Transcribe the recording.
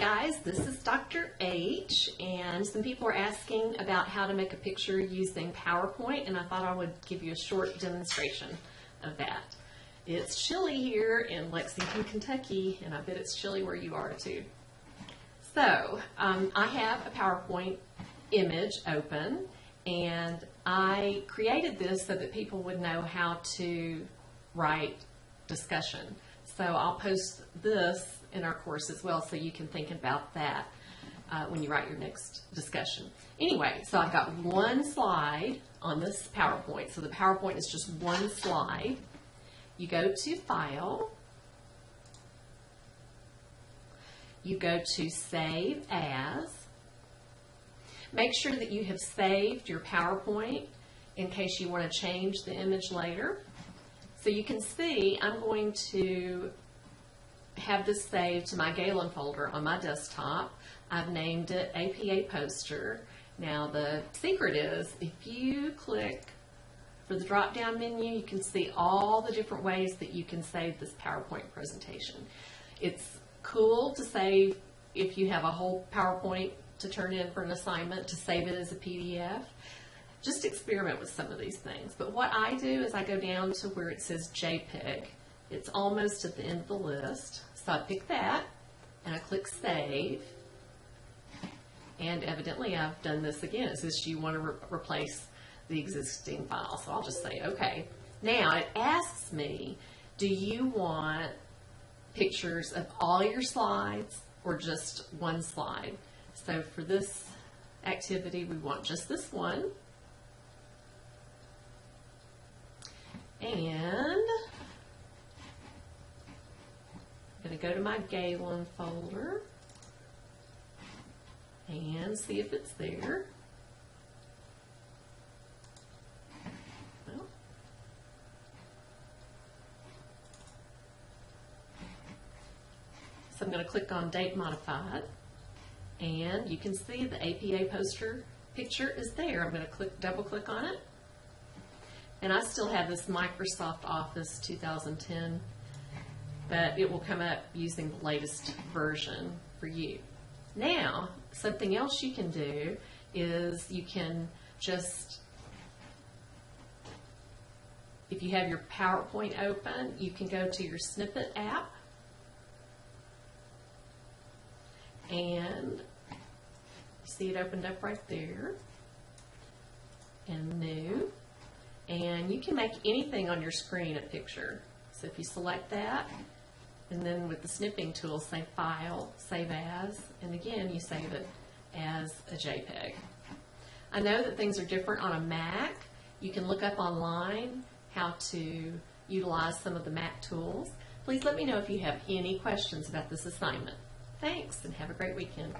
guys, this is Dr. H, and some people are asking about how to make a picture using PowerPoint, and I thought I would give you a short demonstration of that. It's chilly here in Lexington, Kentucky, and I bet it's chilly where you are too. So, I have a PowerPoint image open, and I created this so that people would know how to write discussion. So I'll post this in our course as well, so you can think about that when you write your next discussion. Anyway, so I've got one slide on this PowerPoint. So the PowerPoint is just one slide. You go to File. You go to Save As. Make sure that you have saved your PowerPoint in case you want to change the image later. So you can see I'm going to have this saved to my Galen folder on my desktop. I've named it APA Poster. Now the secret is if you click for the drop-down menu, you can see all the different ways that you can save this PowerPoint presentation. It's cool to save if you have a whole PowerPoint to turn in for an assignment, to save it as a PDF. Just experiment with some of these things. But what I do is I go down to where it says JPEG. It's almost at the end of the list. So I pick that and I click Save. And evidently I've done this again. It says you want to replace the existing file. So I'll just say OK. Now it asks me, do you want pictures of all your slides or just one slide? So for this activity we want just this one. And I'm going to go to my Galen folder and see if it's there. Well, so I'm going to click on Date Modified, and you can see the APA Poster picture is there. I'm going to double click on it. And I still have this Microsoft Office 2010, but it will come up using the latest version for you. Now, something else you can do is you can just, if you have your PowerPoint open, you can go to your Snippet app and see it opened up right there and New. And you can make anything on your screen a picture. So if you select that, and then with the snipping tool, say File, Save As, and again, you save it as a JPEG. I know that things are different on a Mac. You can look up online how to utilize some of the Mac tools. Please let me know if you have any questions about this assignment. Thanks, and have a great weekend.